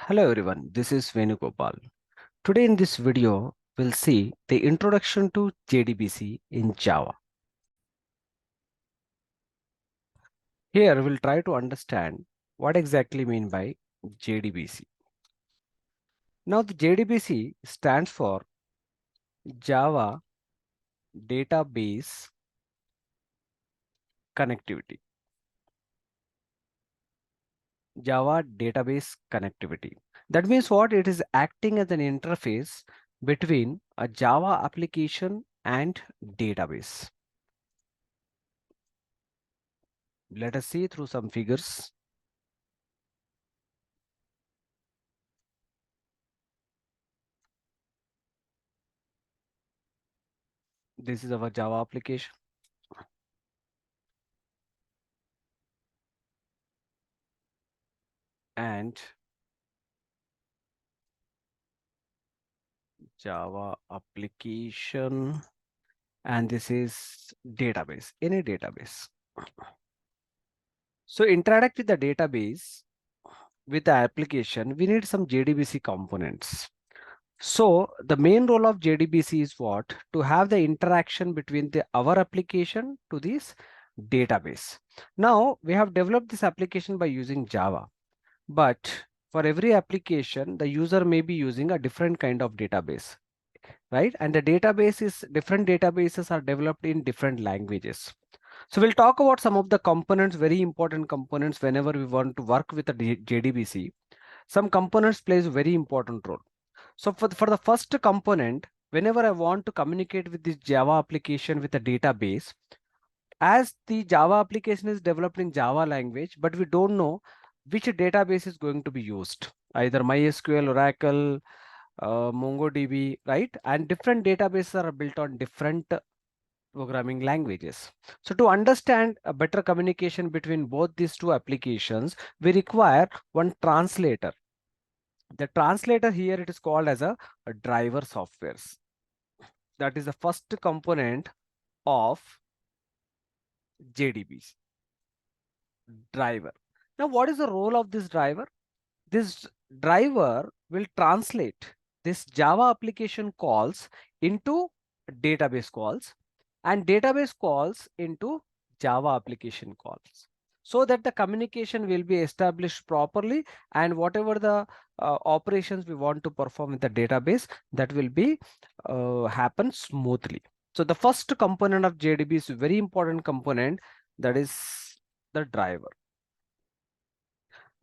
Hello everyone, this is Venugopal. Today in this video, we'll see the introduction to JDBC in Java. Here we'll try to understand what exactly mean by JDBC. Now the JDBC stands for Java Database Connectivity. Java Database Connectivity. That means what? It is acting as an interface between a Java application and database. Let us see through some figures. This is our Java application. And Java application, and this is database, any database. So interact with the database with the application, we need some JDBC components. So the main role of JDBC is what? To have the interaction between our application to this database. Now we have developed this application by using Java, but for every application, the user may be using a different kind of database, right? And the database is different databases are developed in different languages. So we'll talk about some of the components, very important components whenever we want to work with a JDBC. Some components plays a very important role. So for the first component, whenever I want to communicate with this Java application with a database, as the Java application is developed in Java language, but we don't know which database is going to be used, either MySQL, Oracle, MongoDB, right? And different databases are built on different programming languages. So to understand a better communication between both these two applications, we require one translator. The translator here, it is called as a driver softwares. That is the first component of JDBC, driver. Now, what is the role of this driver? This driver will translate this Java application calls into database calls and database calls into Java application calls, so that the communication will be established properly, and whatever the operations we want to perform in the database, that will be happen smoothly. So the first component of JDB is a very important component, that is the driver.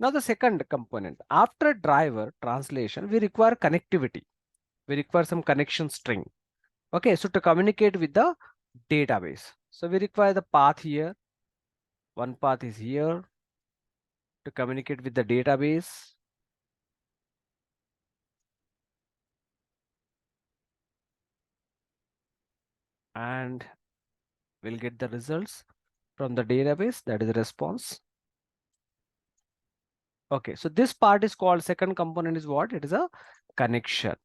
Now the second component, after driver translation, we require connectivity. We require some connection string. Okay, so to communicate with the database. So we require the path here. One path is here to communicate with the database. And we'll get the results from the database, that is the response. Okay, so this part is called, second component is what? It is a connection.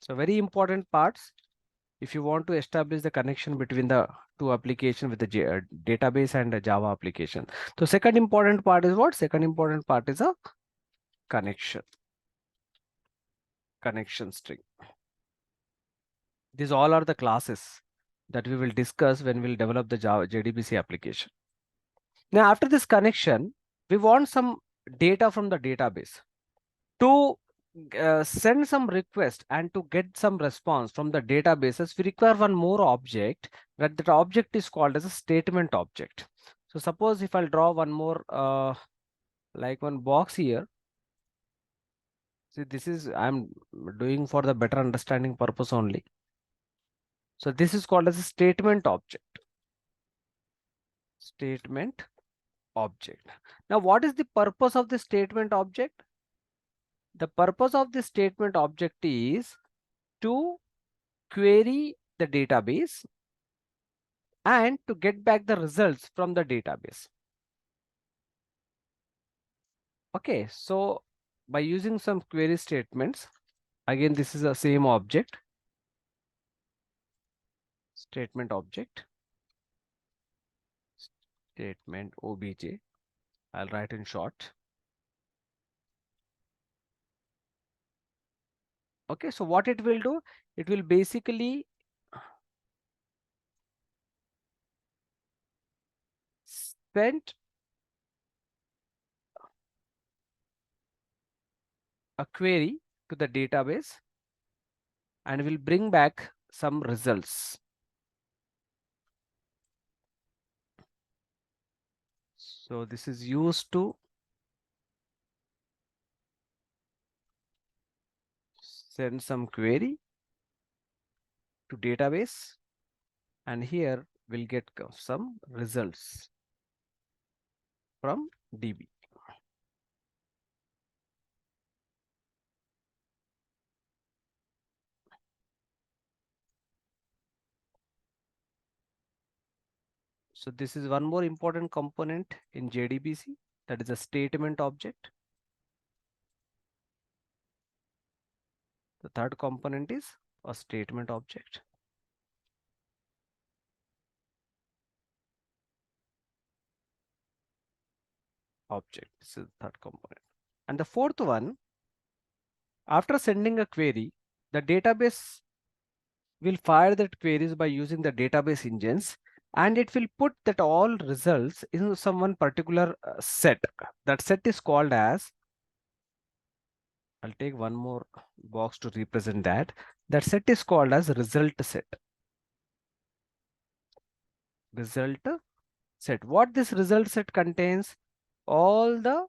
So very important parts if you want to establish the connection between the two applications with the database and the Java application. So second important part is what? Second important part is a connection string. These all are the classes that we will discuss when we'll develop the Java JDBC application. Now, after this connection, we want some data from the database. To send some request and to get some response from the databases, we require one more object, that object is called as a statement object. So suppose if I'll draw one more like one box here. See, this is, I'm doing for the better understanding purpose only. So this is called as a statement object. Statement object. Now, what is the purpose of the statement object? The purpose of the statement object is to query the database and to get back the results from the database. Okay, so by using some query statements, again, this is the same object, statement object, statement obj. I'll write in short. Okay, so what it will do, it will basically send a query to the database and will bring back some results. So this is used to send some query to database, and here we'll get some results from DB. So this is one more important component in JDBC, that is a statement object. The third component is a statement object. This is the third component. And the fourth one, after sending a query, the database will fire that queries by using the database engines, and it will put that all results in some one particular set. That set is called as, I'll take one more box to represent that. That set is called as result set. Result set. What this result set contains? All the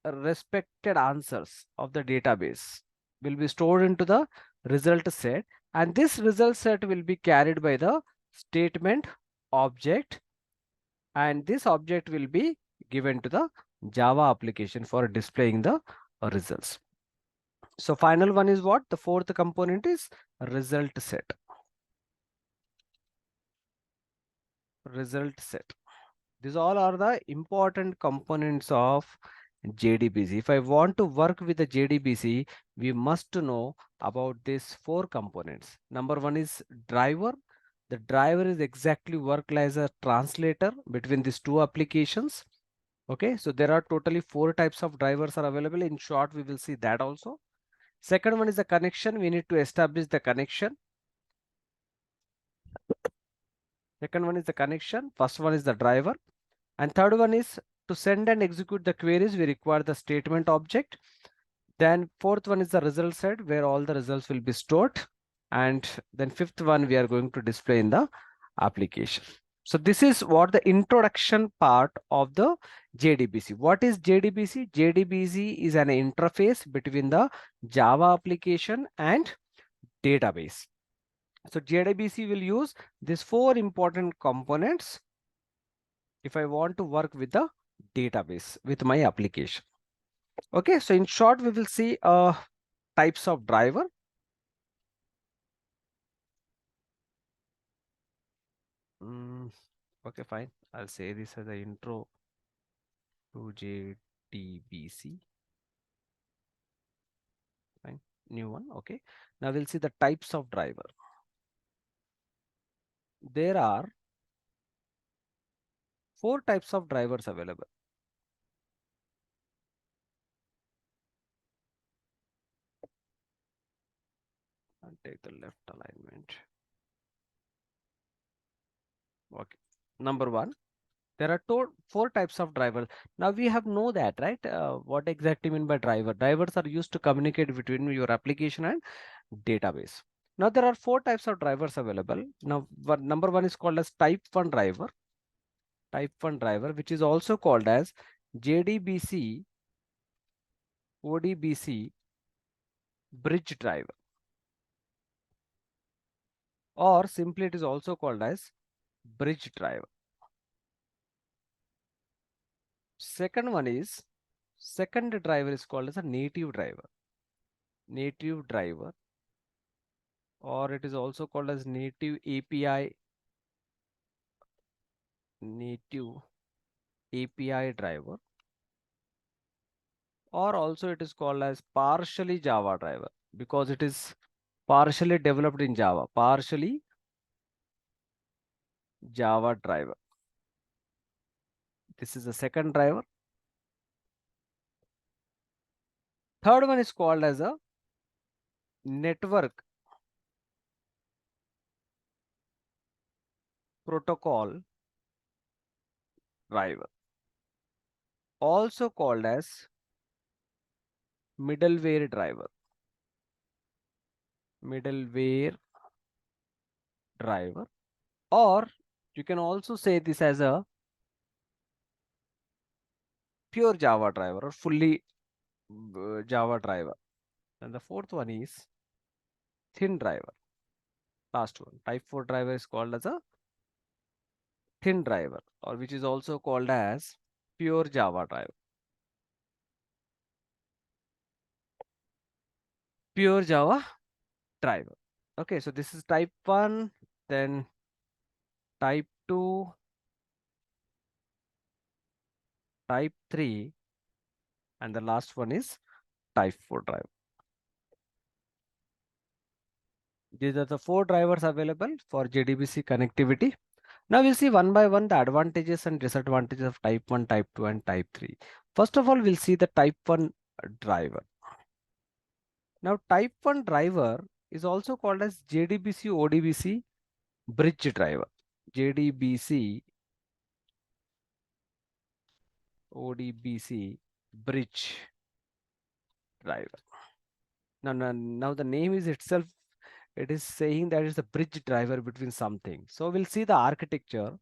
respected answers of the database will be stored into the result set, and this result set will be carried by the statement object, and this object will be given to the Java application for displaying the results. So final one is what? The fourth component is result set. Result set. These all are the important components of JDBC. If I want to work with the JDBC, we must know about these four components. Number one is driver. The driver is exactly work as a translator between these two applications. Okay, so there are totally four types of drivers are available. In short, we will see that also. Second one is the connection. We need to establish the connection. Second one is the connection. First one is the driver. And third one is to send and execute the queries, we require the statement object. Then fourth one is the result set, where all the results will be stored. And then fifth one we are going to display in the application. So this is what the introduction part of the JDBC. What is JDBC? JDBC is an interface between the Java application and database. So JDBC will use these four important components if I want to work with the database with my application. Okay, so in short, we will see types of driver. Okay, fine. I'll say this as an intro to JDBC. Fine, new one. Okay, now we'll see the types of driver. There are four types of drivers available. I'll take the left alignment. Okay, number one, there are four types of drivers. Now we have know that, right? What exactly mean by driver? Drivers are used to communicate between your application and database. Now there are four types of drivers available. Now number one is called as type 1 driver. Type 1 driver, which is also called as JDBC, ODBC bridge driver, or simply it is also called as bridge driver. Second driver is called as a native driver. Native driver, or it is also called as native API driver, or also it is called as partially Java driver because it is partially developed in Java. Partially Java driver. This is the second driver. Third one is called as a network protocol driver, also called as middleware driver. Middleware driver, or you can also say this as a pure Java driver or fully Java driver. And the fourth one is thin driver. Last one, type 4 driver is called as a thin driver, or which is also called as pure Java driver. Pure Java driver. Okay, so this is type 1, then type 2, type 3, and the last one is type 4 driver. These are the 4 drivers available for JDBC connectivity. Now we'll see one by one the advantages and disadvantages of type 1, type 2, and type 3. First of all, we'll see the type 1 driver. Now type 1 driver is also called as JDBC ODBC bridge driver. JDBC ODBC bridge driver. Now the name is itself, it is saying that it's a bridge driver between something. So we'll see the architecture.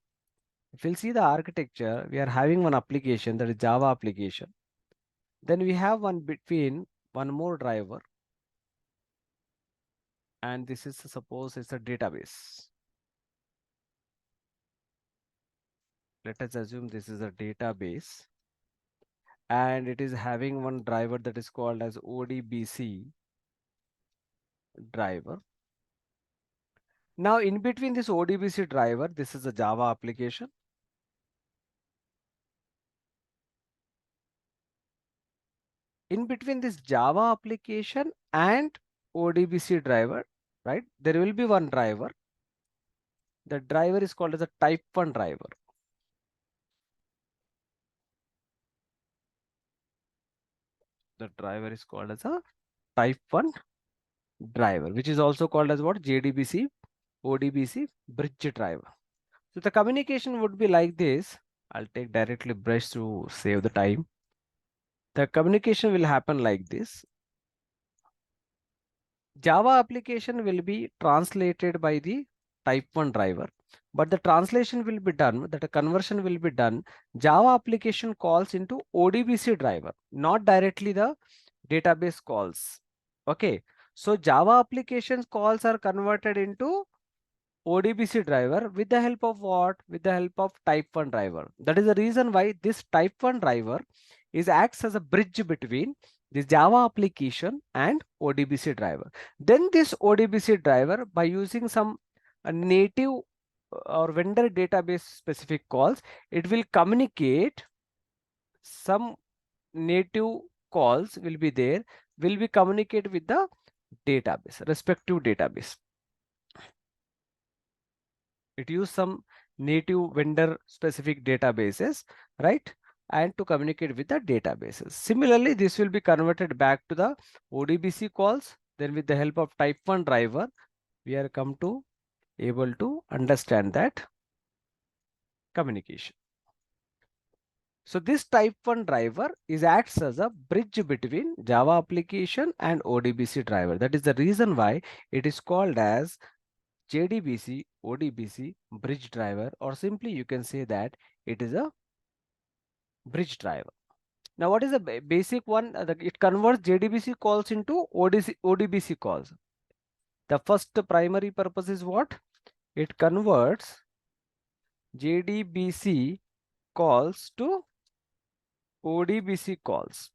If we'll see the architecture, we are having one application, that is Java application. Then we have one more driver, and this is, suppose it's a database. Let us assume this is a database, and it is having one driver that is called as ODBC driver. Now in between this ODBC driver, this is a Java application. In between this Java application and ODBC driver, right, there will be one driver. The driver is called as a type 1 driver. The driver is called as a type 1 driver, which is also called as what? JDBC ODBC bridge driver. So the communication would be like this. I'll take directly brush to save the time. The communication will happen like this. Java application will be translated by the type 1 driver, but the translation will be done, that a conversion will be done. Java application calls into ODBC driver, not directly the database calls. Okay, so Java application calls are converted into ODBC driver with the help of what? With the help of type 1 driver. That is the reason why this type 1 driver acts as a bridge between this Java application and ODBC driver. Then this ODBC driver, by using some native or vendor database specific calls, it will communicate. Some native calls will be there, will be communicate with the database, respective database. It use some native vendor specific databases, right? And to communicate with the databases. Similarly, this will be converted back to the ODBC calls. Then with the help of type 1 driver, we are come to able to understand that communication. So this type 1 driver acts as a bridge between Java application and ODBC driver. That is the reason why it is called as JDBC ODBC bridge driver, or simply you can say that it is a bridge driver. Now what is the basic one? It converts JDBC calls into ODBC calls. The first primary purpose is what? It converts JDBC calls to ODBC calls.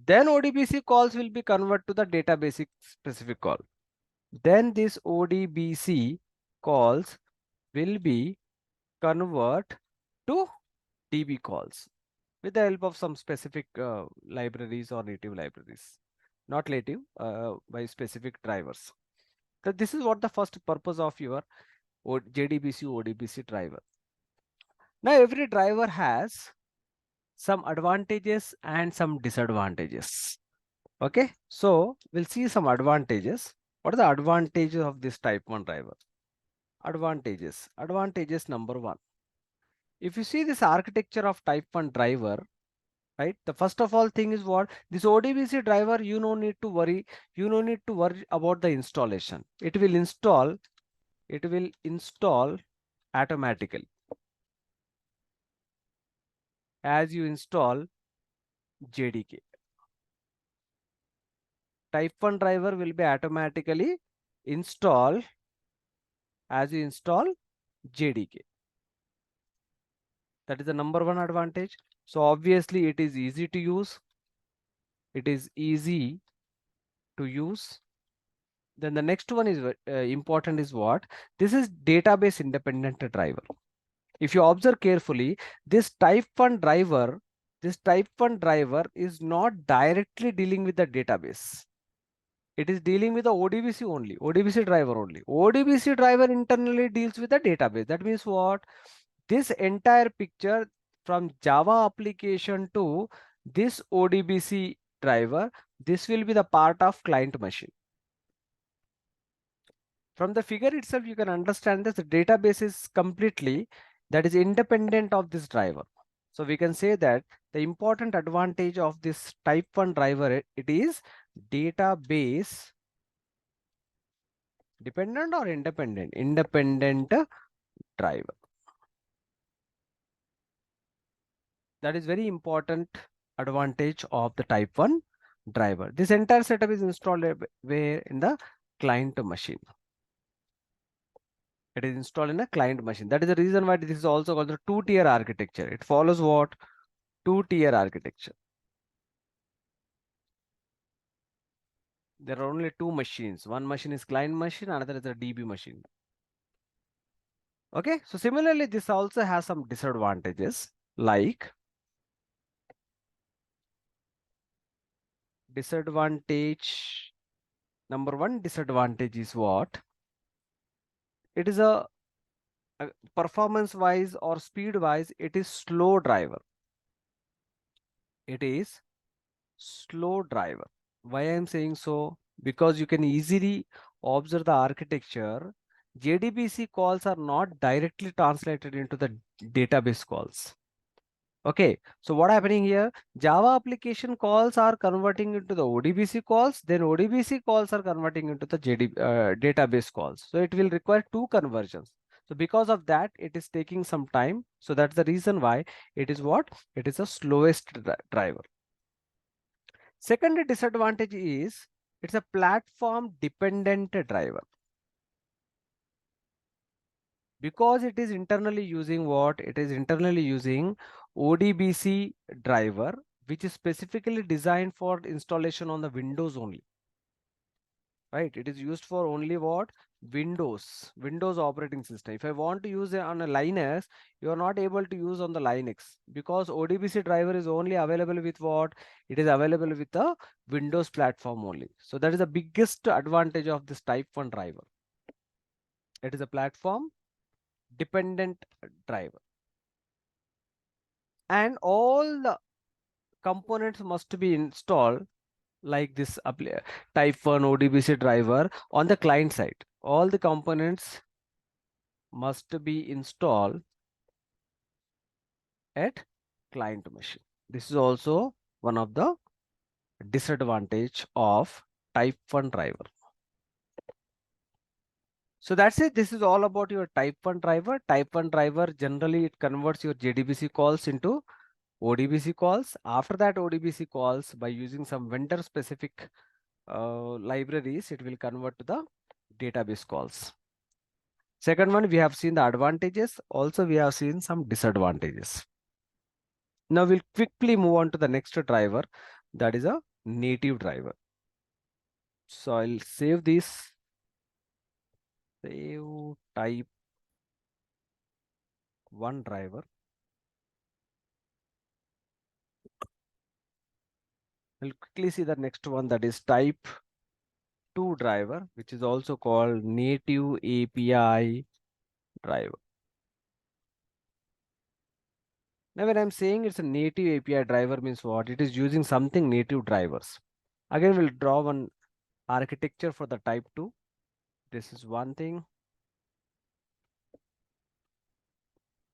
Then ODBC calls will be converted to the database specific call. Then this ODBC calls will be convert to DB calls with the help of some specific libraries or native libraries, not native, by specific drivers. So this is what the first purpose of your JDBC ODBC driver. Now every driver has some advantages and some disadvantages. Okay, so we'll see some advantages. What are the advantages of this type 1 driver? Advantages number one. If you see this architecture of type 1 driver, right? The first of all thing is what? This ODBC driver, you no need to worry. You no need to worry about the installation. It will install automatically as you install JDK. Type 1 driver will be automatically installed as you install JDK. That is the number one advantage. So obviously it is easy to use. It is easy to use. Then the next one is important is what? This is database independent driver. If you observe carefully, this type 1 driver is not directly dealing with the database. It is dealing with the ODBC only, ODBC driver only. ODBC driver internally deals with the database. That means what? This entire picture from Java application to this ODBC driver, this will be the part of client machine. From the figure itself, you can understand that the database is completely that is independent of this driver. So we can say that the important advantage of this type 1 driver, it is database dependent or independent? Independent driver. That is very important advantage of the type 1 driver. This entire setup is installed where in the client machine. It is installed in a client machine. That is the reason why this is also called the two-tier architecture. It follows what? Two-tier architecture. There are only two machines. One machine is client machine, another is a DB machine. Okay, so similarly, this also has some disadvantages, like disadvantage. Number one disadvantage is what? It is a performance wise or speed wise, it is slow driver. It is slow driver. Why I am saying so? Because you can easily observe the architecture. JDBC calls are not directly translated into the database calls. Okay, so what happening here? Java application calls are converting into the ODBC calls, then ODBC calls are converting into the database calls. So it will require two conversions. So because of that, it is taking some time. So that's the reason why it is what? It is the slowest driver. Second disadvantage is it's a platform dependent driver. Because it is internally using what? It is internally using ODBC driver, which is specifically designed for installation on the Windows only. Right? It is used for only what? Windows operating system. If I want to use it on a Linux, you are not able to use on the Linux because ODBC driver is only available with what? It is available with the Windows platform only. So that is the biggest advantage of this type 1 driver. It is a platform dependent driver. And all the components must be installed like this type 1 ODBC driver on the client side. All the components must be installed at client machine. This is also one of the disadvantage of type 1 driver. So that's it. This is all about your type 1 driver. Type 1 driver, generally it converts your JDBC calls into ODBC calls. After that ODBC calls, by using some vendor specific libraries, it will convert to the database calls. Second one, we have seen the advantages. Also, we have seen some disadvantages. Now we'll quickly move on to the next driver. That is a native driver. So I'll save this. Save type 1 driver. We'll quickly see the next one, that is type 2 driver, which is also called native API driver. Now when I'm saying it's a native API driver means what? It is using something native drivers. Again, we'll draw one architecture for the type 2. This is one thing.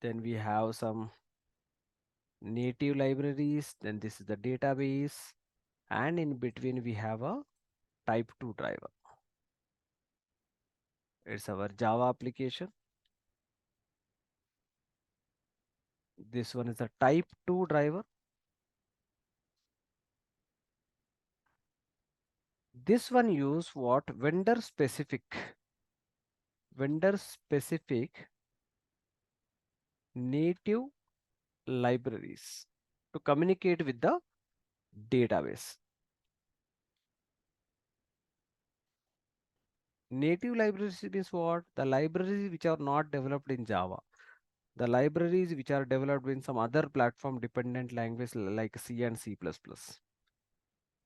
Then we have some native libraries. Then this is the database. And in between, we have a type 2 driver. It's our Java application. This one is a type 2 driver. This one use what? Vendor specific native libraries to communicate with the database. Native libraries means what? The libraries which are not developed in Java. The libraries which are developed in some other platform dependent language like C and C++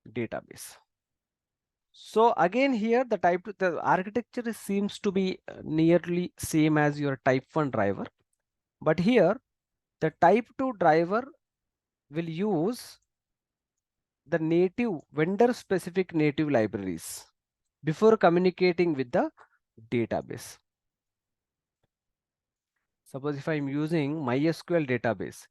database. So again here the architecture seems to be nearly same as your type 1 driver. But here the type 2 driver will use the native vendor specific native libraries before communicating with the database. Suppose if I'm using MySQL database,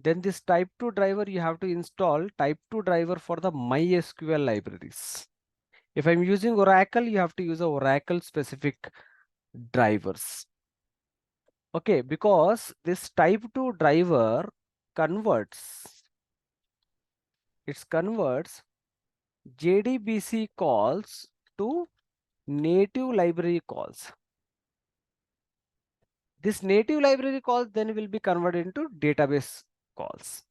then this type 2 driver, you have to install type 2 driver for the MySQL libraries. If I'm using Oracle, you have to use a Oracle specific drivers. Okay, because this type 2 driver converts JDBC calls to native library calls. This native library calls then will be converted into database calls.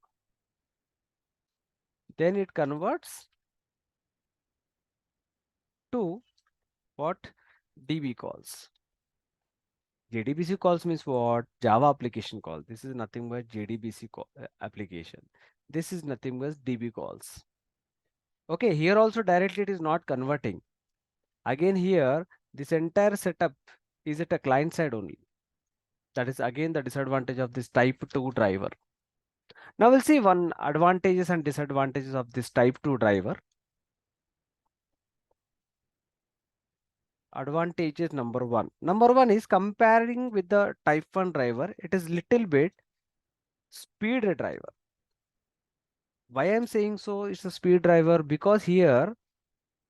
Then it converts to what? DB calls. JDBC calls means what? Java application call. This is nothing but JDBC application. This is nothing but DB calls. Okay, here also directly it is not converting. Again here, this entire setup is at a client side only. That is again the disadvantage of this type 2 driver. Now we'll see one advantages and disadvantages of this type 2 driver. Advantages number one. Number one is comparing with the type 1 driver, it is little bit speed driver. Why I'm saying so? It's a speed driver because here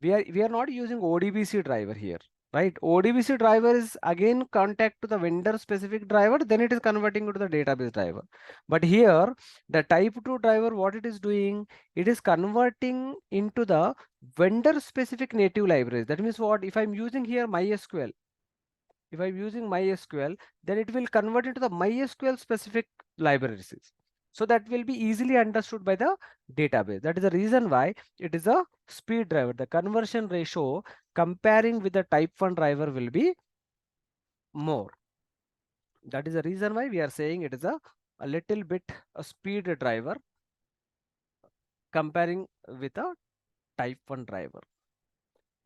we are not using ODBC driver here, right? ODBC driver is again contact to the vendor specific driver, then it is converting to the database driver. But here the type 2 driver, what it is doing, it is converting into the vendor specific native libraries. That means what? If I'm using here MySQL, then it will convert into the MySQL specific libraries. So that will be easily understood by the database. That is the reason why it is a speed driver. The conversion ratio comparing with the type 1 driver will be more. That is the reason why we are saying it is a little bit a speed driver comparing with a type 1 driver.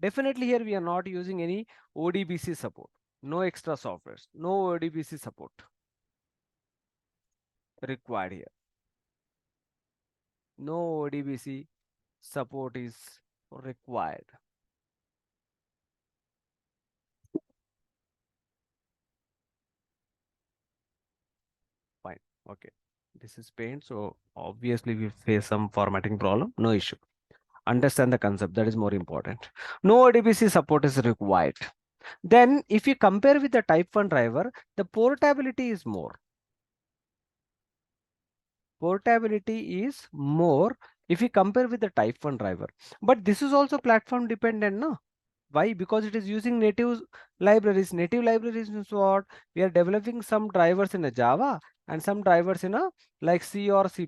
Definitely here we are not using any ODBC support. No extra softwares, no ODBC support required here. No ODBC support is required. Fine. Okay. This is paint. So obviously we face some formatting problem. No issue. Understand the concept. That is more important. No ODBC support is required. Then if you compare with the type 1 driver, the portability is more. Portability is more if you compare with the type 1 driver. But this is also platform dependent, no? Why? Because it is using native libraries. Native libraries is what? We are developing some drivers in a Java and some drivers in a like C or C++.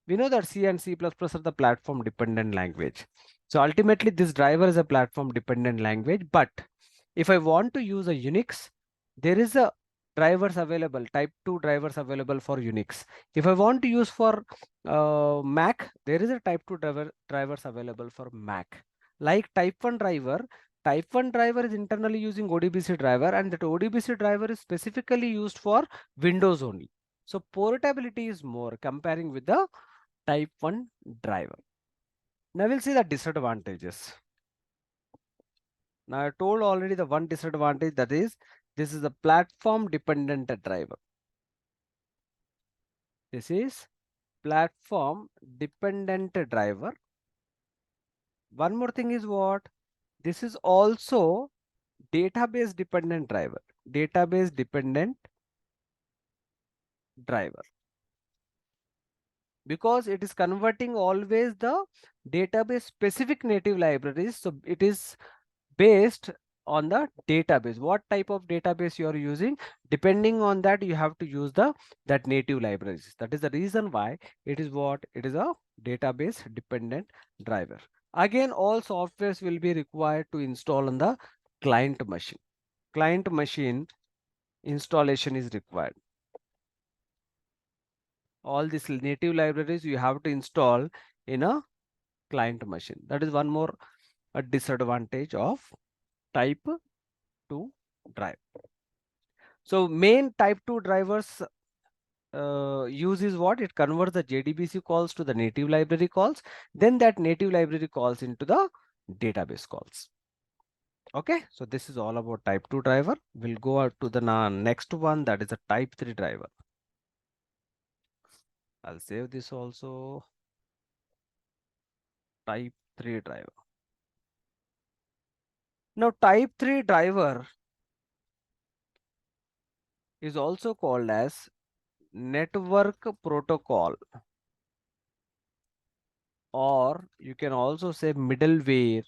We know that C and C++ are the platform dependent language. So ultimately this driver is a platform dependent language. But if I want to use a Unix, there is a drivers available, type 2 drivers available for Unix. If I want to use for Mac, there is a type 2 drivers available for Mac. Like type 1 driver is internally using ODBC driver, and that ODBC driver is specifically used for Windows only. So portability is more comparing with the type 1 driver. Now we'll see the disadvantages. Now I told already the one disadvantage, that is this is a platform dependent driver. This is platform dependent driver. One more thing is what? This is also database dependent driver. Database dependent driver. Because it is converting always the database specific native libraries. So it is based on the database, what type of database you are using. Depending on that, you have to use that native libraries. That is the reason why it is what it is, a database dependent driver. Again, all softwares will be required to install on the client machine. Client machine installation is required. All these native libraries you have to install in a client machine. That is one more a disadvantage of type 2 drive. So main type 2 drivers use is what? It converts the JDBC calls to the native library calls. Then that native library calls into the database calls. Okay, so this is all about type 2 driver. We'll go out to the next one, that is a type 3 driver. I'll save this also. Type 3 driver. Now type 3 driver is also called as network protocol, or you can also say middleware,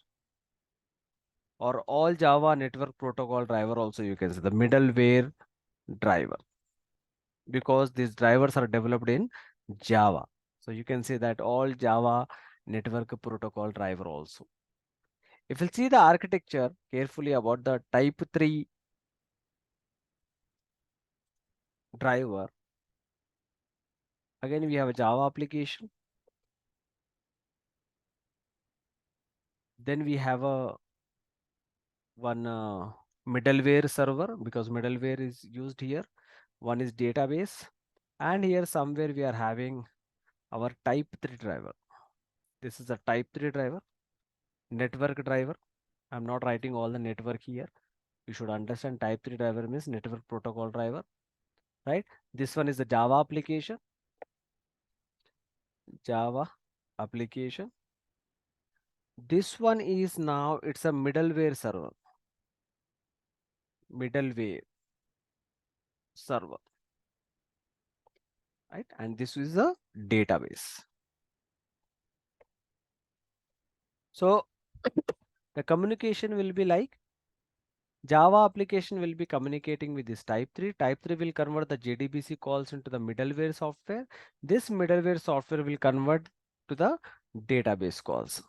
or all Java network protocol driver also you can say the middleware driver, because these drivers are developed in Java. So you can say that all Java network protocol driver also. If you see the architecture carefully about the type 3 driver, again we have a Java application. Then we have a one middleware server, because middleware is used here. One is database, and here somewhere we are having our type 3 driver. This is a type 3 driver, network driver. I'm not writing all the network here. You should understand type 3 driver means network protocol driver, right? This one is the Java application. Java application. This one is now it's a middleware server. Middleware server, right? And this is a database. So the communication will be like Java application will be communicating with this type 3. Type 3 will convert the JDBC calls into the middleware software. This middleware software will convert to the database calls.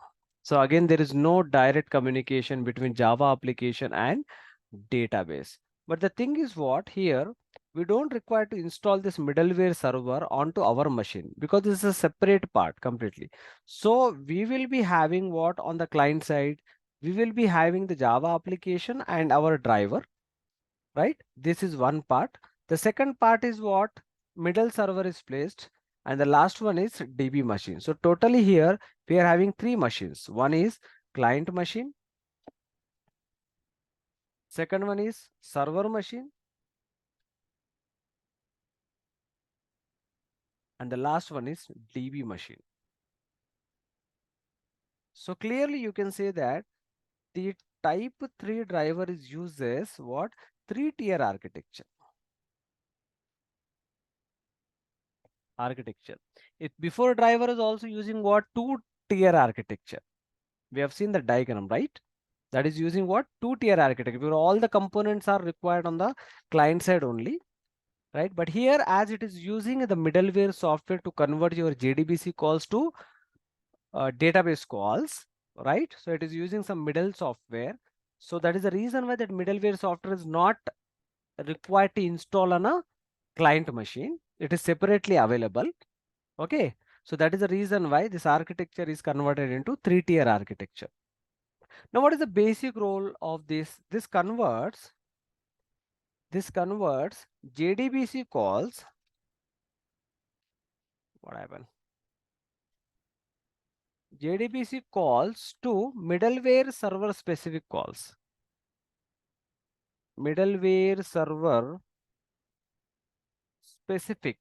So again, there is no direct communication between Java application and database. But the thing is what here, we don't require to install this middleware server onto our machine, because this is a separate part completely. So we will be having what on the client side, we will be having the Java application and our driver, right? This is one part. The second part is what? Middle server is placed, and the last one is DB machine. So totally here we are having three machines. One is client machine. Second one is server machine. And the last one is DB machine. So clearly you can say that the type 3 driver is uses what? 3-tier architecture. It before driver is also using what? 2-tier architecture. We have seen the diagram, right? That is using what? 2-tier architecture, where all the components are required on the client side only, right? But here, as it is using the middleware software to convert your JDBC calls to database calls, right? So it is using some middle software. So that is the reason why that middleware software is not required to install on a client machine. It is separately available. Okay. So that is the reason why this architecture is converted into 3-tier architecture. Now, what is the basic role of this? This converts JDBC calls. What happened? JDBC calls to middleware server specific calls. Middleware server specific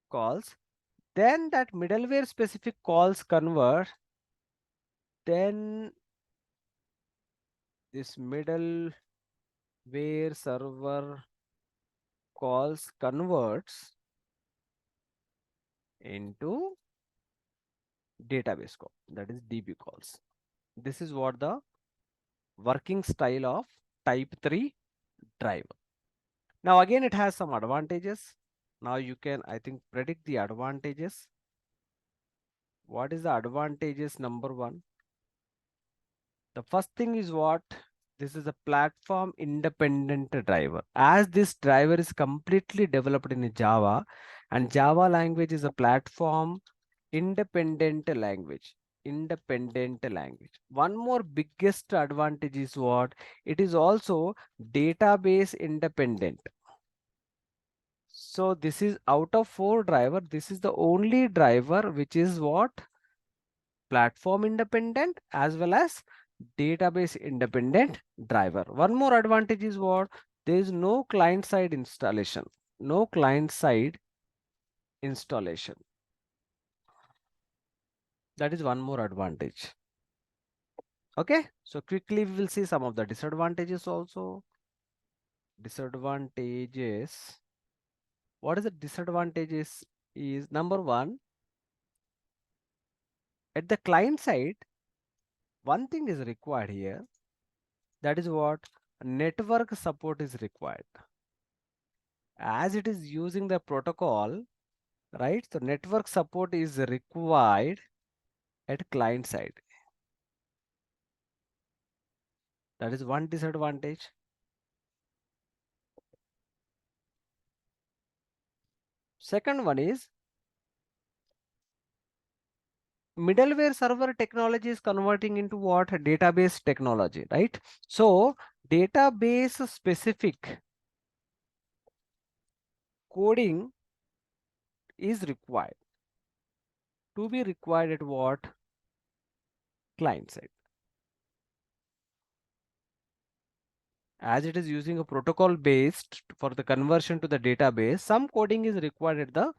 calls. Then that middleware specific calls convert. Then this middleware server calls converts into database call, that is DB calls. This is what the working style of type 3 driver. Now again it has some advantages. Now you can, I think, predict the advantages. What is the advantages? Number one, the first thing is what? This is a platform independent driver. As this driver is completely developed in Java, and Java language is a platform independent language. Independent language. One more biggest advantage is what? It is also database independent. So this is out of 4 driver, this is the only driver which is what? Platform independent as well as database independent driver. One more advantage is what? There is no client side installation. No client side installation. That is one more advantage. Okay, so quickly we will see some of the disadvantages also. Disadvantages. What is the disadvantages? Is number one, at the client side, one thing is required here. That is what? Network support is required. As it is using the protocol, right? So network support is required at client side. That is one disadvantage. Second one is middleware server technology is converting into what? Database technology, right? So database specific coding is required to be required at what? Client side. As it is using a protocol based for the conversion to the database, some coding is required at the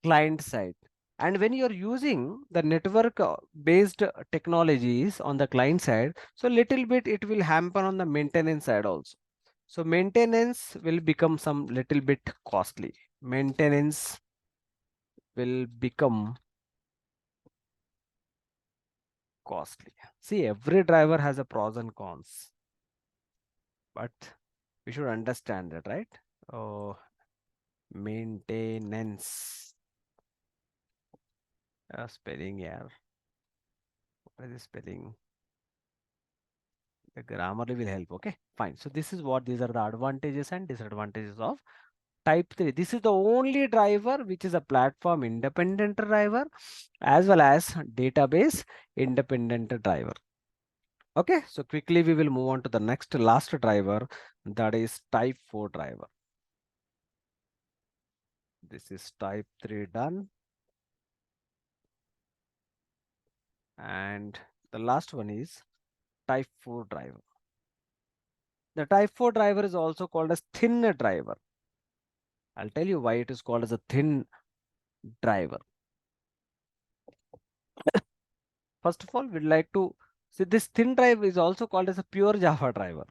client side. And when you're using the network based technologies on the client side, so little bit it will hamper on the maintenance side also. So maintenance will become some little bit costly. Maintenance will become costly. See, every driver has a pros and cons, but we should understand that, right? Oh, maintenance. Spelling error. What is the spelling? The Grammarly will help. Okay, fine. So this is what these are the advantages and disadvantages of type 3. This is the only driver which is a platform independent driver as well as database independent driver. Okay, so quickly we will move on to the next last driver, that is type 4 driver. This is type 3 done. And the last one is type 4 driver. The type 4 driver is also called as thin driver. I'll tell you why it is called as a thin driver. First of all, we'd like to see this thin driver is also called as a pure Java driver.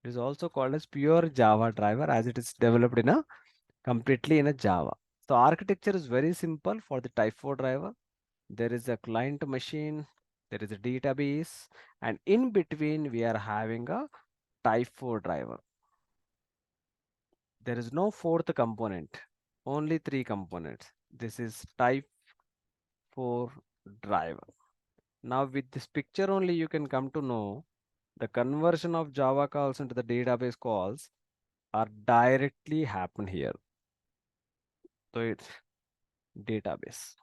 It is also called as pure Java driver as it is developed in a completely in a Java. So architecture is very simple for the type 4 driver. There is a client machine, there is a database, and in between we are having a type 4 driver. There is no fourth component, only 3 components. This is type 4 driver. Now with this picture only you can come to know the conversion of Java calls into the database calls are directly happen here. So it's database,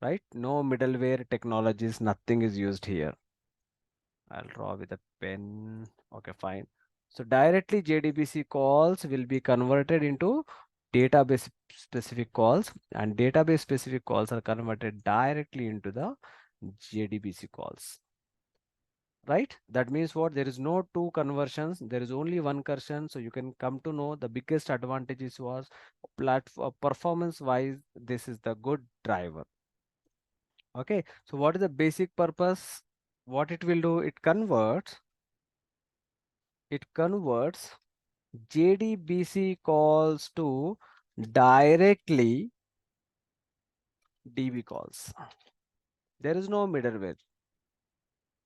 right? No middleware technologies, nothing is used here. I'll draw with a pen. Okay, fine. So directly JDBC calls will be converted into database specific calls, and database specific calls are converted directly into the JDBC calls. Right? That means what? There is no two conversions. There is only one conversion. So you can come to know the biggest advantages was platform performance wise. This is the good driver. Okay. So what is the basic purpose? What it will do? It converts JDBC calls to directly DB calls. There is no middleware,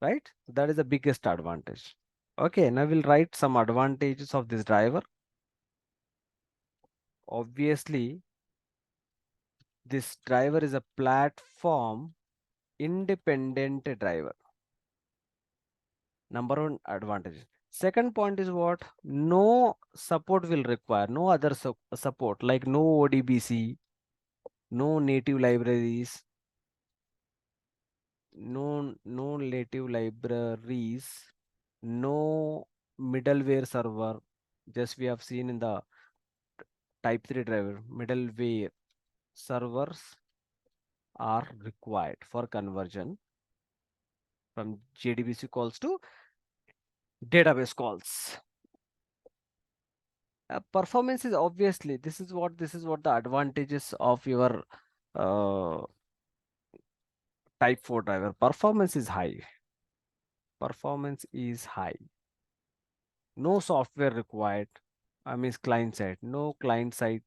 right? That is the biggest advantage. Okay, now we'll write some advantages of this driver. Obviously, this driver is a platform independent driver. Number one advantage. Second point is what? No support will require, no other support like no ODBC, no native libraries, no native libraries, no middleware server. Just we have seen in the type 3 driver, middleware servers are required for conversion from JDBC calls to database calls. Performance is obviously this is what the advantages of your uh, type 4 driver. Performance is high. Performance is high. No software required. I mean client side. No client side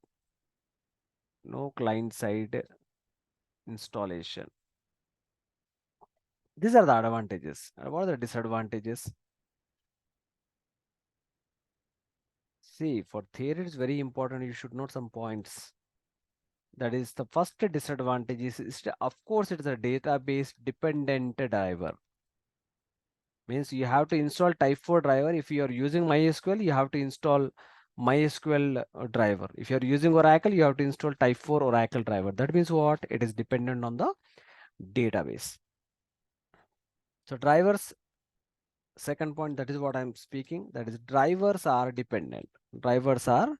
installation. These are the advantages. What are the disadvantages? See, for theory, it's very important. You should note some points. That is the first disadvantage is of course, it is a database dependent driver. Means you have to install type 4 driver. If you are using MySQL, you have to install MySQL driver. If you are using Oracle, you have to install type 4 Oracle driver. That means what? It is dependent on the database. So drivers, second point, that is what I'm speaking. That is drivers are dependent. Drivers are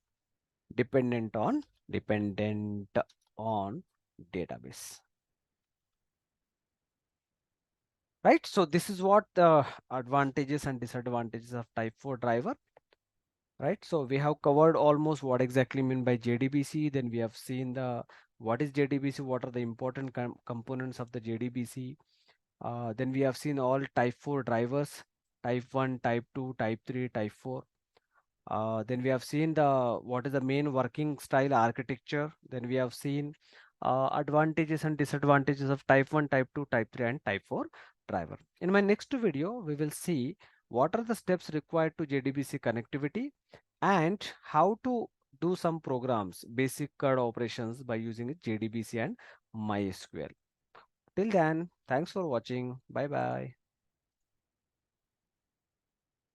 dependent on database. Right? So this is what the advantages and disadvantages of type 4 driver. Right? So we have covered almost what exactly mean by JDBC. Then we have seen the what is JDBC, what are the important components of the JDBC. Then we have seen all type 4 drivers, type 1, type 2, type 3, type 4. Then we have seen the what is the main working style architecture. Then we have seen advantages and disadvantages of type 1, type 2, type 3, and type 4 driver. In my next video, we will see what are the steps required to JDBC connectivity and how to do some programs, basic CUD operations by using JDBC and MySQL. Till then, thanks for watching. Bye bye.